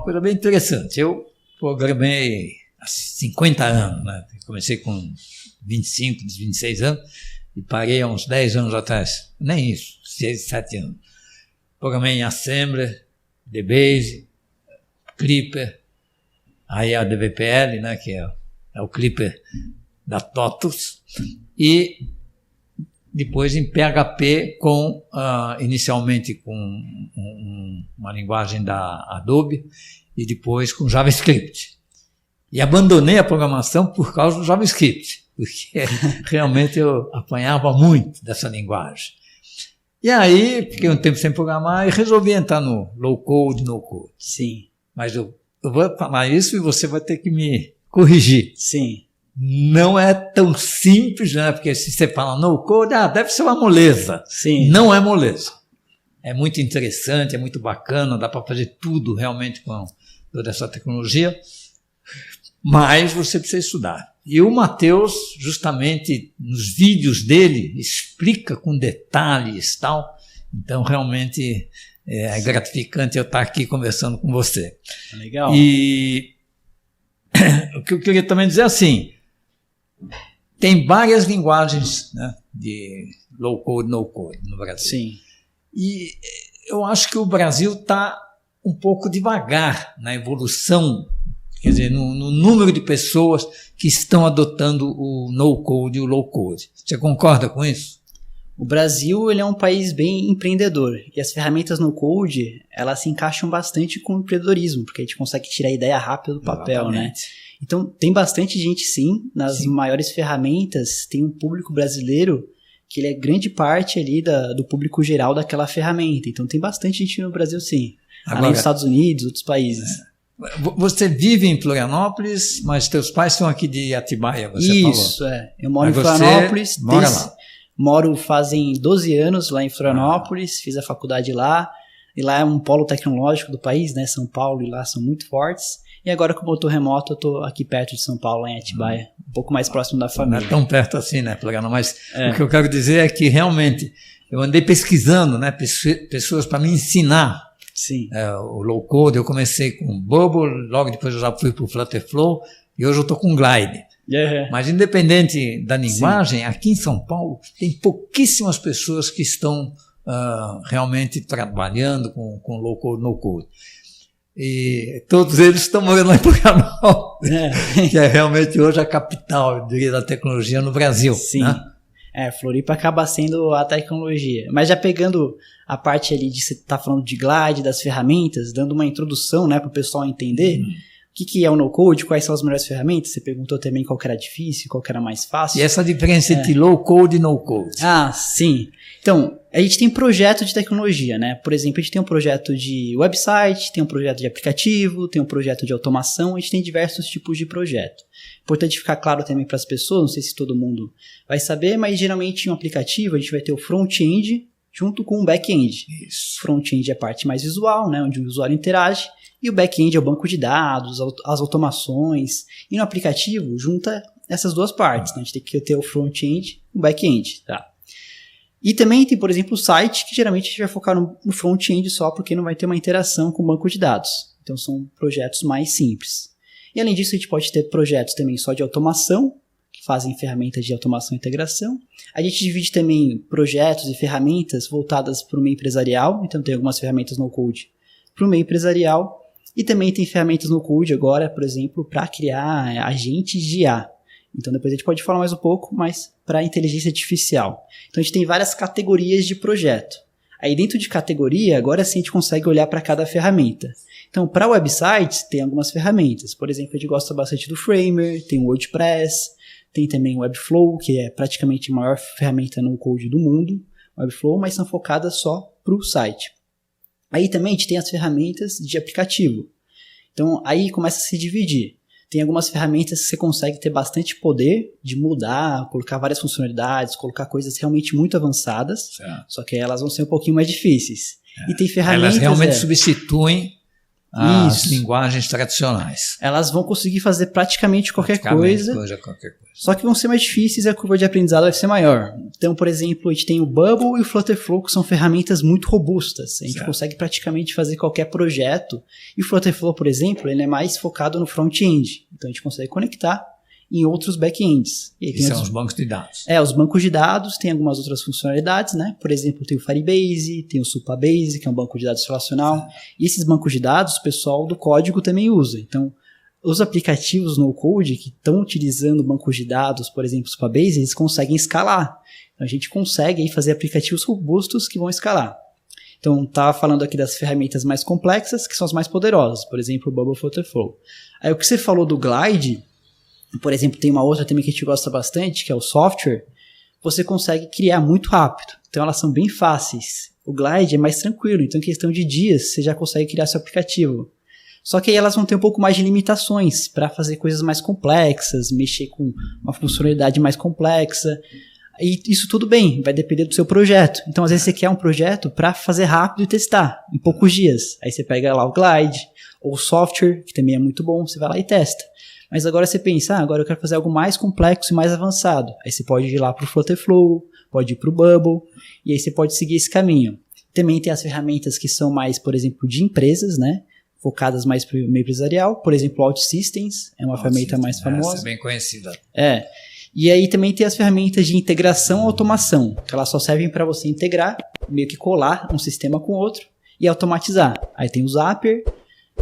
Uma coisa bem interessante. Eu programei há 50 anos, né? Comecei com 25, 26 anos e parei há uns 10 anos atrás. Nem isso, 6, 7 anos. Programei em Assembler, DBase, Clipper, aí a DVPL, né, que é o Clipper da TOTUS, e depois em PHP, inicialmente com uma linguagem da Adobe e depois com JavaScript. E abandonei a programação por causa do JavaScript, porque realmente eu apanhava muito dessa linguagem. E aí, fiquei um tempo sem programar e resolvi entrar no low-code, no-code. Sim. Mas eu vou falar isso e você vai ter que me corrigir. Sim. Não é tão simples, né? Porque se você fala no-code, deve ser uma moleza. Sim. Não é moleza. É muito interessante, é muito bacana, dá para fazer tudo realmente com toda essa tecnologia, mas você precisa estudar. E o Matheus, justamente nos vídeos dele, explica com detalhes e tal. Então, realmente é gratificante eu estar aqui conversando com você. Legal. E o que eu queria também dizer é assim, tem várias linguagens, né, de low-code, no-code no Brasil. Sim. E eu acho que o Brasil está um pouco devagar na evolução, quer dizer, no número de pessoas que estão adotando o no-code e o low-code. Você concorda com isso? O Brasil, ele é um país bem empreendedor, e as ferramentas no-code, elas se encaixam bastante com o empreendedorismo, porque a gente consegue tirar a ideia rápido do papel, exatamente, né? Então, tem bastante gente, sim, nas maiores ferramentas, tem um público brasileiro que ele é grande parte ali do público geral daquela ferramenta. Então, tem bastante gente no Brasil, sim. Agora, além dos Estados Unidos, outros países. Você vive em Florianópolis, mas teus pais são aqui de Atibaia, você falou. Isso, Eu moro em Florianópolis. Mora lá. Moro fazem 12 anos lá em Florianópolis, fiz a faculdade lá. E lá é um polo tecnológico do país, né? São Paulo e lá são muito fortes. E agora, como eu estou remoto, eu estou aqui perto de São Paulo, lá em Atibaia, um pouco mais próximo da família. Não é tão perto assim, né, Florianópolis? Mas o que eu quero dizer é que realmente eu andei pesquisando, né, pessoas para me ensinar. Sim. O low-code. Eu comecei com Bubble, logo depois eu já fui para o Flutterflow e hoje eu estou com Glide. Mas independente da linguagem, aqui em São Paulo tem pouquíssimas pessoas que estão realmente trabalhando com low-code, no-code. E todos eles estão morando lá em Florianópolis, que é realmente hoje a capital, eu diria, da tecnologia no Brasil. Sim. Né? Floripa acaba sendo a tecnologia. Mas já pegando a parte ali de você estar falando de Glide, das ferramentas, dando uma introdução, né, para o pessoal entender o que é o no-code, quais são as melhores ferramentas. Você perguntou também qual que era difícil, qual que era mais fácil. E essa diferença entre low-code e no-code? Sim. Então, a gente tem projeto de tecnologia, né? Por exemplo, a gente tem um projeto de website, tem um projeto de aplicativo, tem um projeto de automação, a gente tem diversos tipos de projeto. Importante ficar claro também para as pessoas, não sei se todo mundo vai saber, mas geralmente em um aplicativo a gente vai ter o front-end junto com o back-end. Isso. Front-end é a parte mais visual, né? Onde o usuário interage, e o back-end é o banco de dados, as automações. E no aplicativo junta essas duas partes, né? A gente tem que ter o front-end e o back-end, tá? E também tem, por exemplo, o site, que geralmente a gente vai focar no front-end só, porque não vai ter uma interação com o banco de dados. Então são projetos mais simples. E além disso, a gente pode ter projetos também só de automação, que fazem ferramentas de automação e integração. A gente divide também projetos e ferramentas voltadas para o meio empresarial. Então tem algumas ferramentas no-code para o meio empresarial. E também tem ferramentas no-code agora, por exemplo, para criar agentes de IA. Então depois a gente pode falar mais um pouco, mas para inteligência artificial. Então a gente tem várias categorias de projeto. Aí dentro de categoria, agora sim a gente consegue olhar para cada ferramenta. Então para websites tem algumas ferramentas. Por exemplo, a gente gosta bastante do Framer, tem o WordPress, tem também o Webflow, que é praticamente a maior ferramenta no code do mundo, Webflow, mas são focadas só para o site. Aí também a gente tem as ferramentas de aplicativo. Então aí começa a se dividir. Tem algumas ferramentas que você consegue ter bastante poder de mudar, colocar várias funcionalidades, colocar coisas realmente muito avançadas, só que elas vão ser um pouquinho mais difíceis. E tem ferramentas... Elas realmente substituem as linguagens tradicionais. Elas vão conseguir fazer praticamente qualquer coisa. Só que vão ser mais difíceis e a curva de aprendizado vai ser maior. Então, por exemplo, a gente tem o Bubble e o Flutterflow, que são ferramentas muito robustas. A gente consegue praticamente fazer qualquer projeto. E o Flutterflow, por exemplo, ele é mais focado no front-end. Então, a gente consegue conectar em outros back-ends. E são os bancos de dados. Os bancos de dados, tem algumas outras funcionalidades, né? Por exemplo, tem o Firebase, tem o Supabase, que é um banco de dados relacional. E esses bancos de dados, o pessoal do código também usa. Então, os aplicativos no-code que estão utilizando bancos de dados, por exemplo, o Supabase, eles conseguem escalar. Então, a gente consegue aí fazer aplicativos robustos que vão escalar. Então, estava falando aqui das ferramentas mais complexas, que são as mais poderosas. Por exemplo, o Bubble, Flutterflow. Aí, o que você falou do Glide... Por exemplo, tem uma outra também que a gente gosta bastante, que é o software. Você consegue criar muito rápido. Então, elas são bem fáceis. O Glide é mais tranquilo. Então, em questão de dias, você já consegue criar seu aplicativo. Só que aí elas vão ter um pouco mais de limitações para fazer coisas mais complexas, mexer com uma funcionalidade mais complexa. E isso tudo bem, vai depender do seu projeto. Então, às vezes, você quer um projeto para fazer rápido e testar, em poucos dias. Aí você pega lá o Glide, ou o software, que também é muito bom, você vai lá e testa. Mas agora você pensa, agora eu quero fazer algo mais complexo e mais avançado. Aí você pode ir lá para o Flutterflow, pode ir para o Bubble, e aí você pode seguir esse caminho. Também tem as ferramentas que são mais, por exemplo, de empresas, né? Focadas mais para o meio empresarial. Por exemplo, o OutSystems é uma ferramenta mais famosa. Essa é bem conhecida. E aí também tem as ferramentas de integração e automação, que elas só servem para você integrar, meio que colar um sistema com outro e automatizar. Aí tem o Zapier,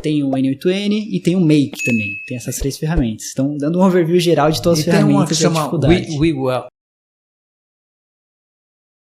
tem o N8N e tem o Make também. Tem essas 3 ferramentas. Então, dando um overview geral de todas as ferramentas e a dificuldade. Tem uma que chama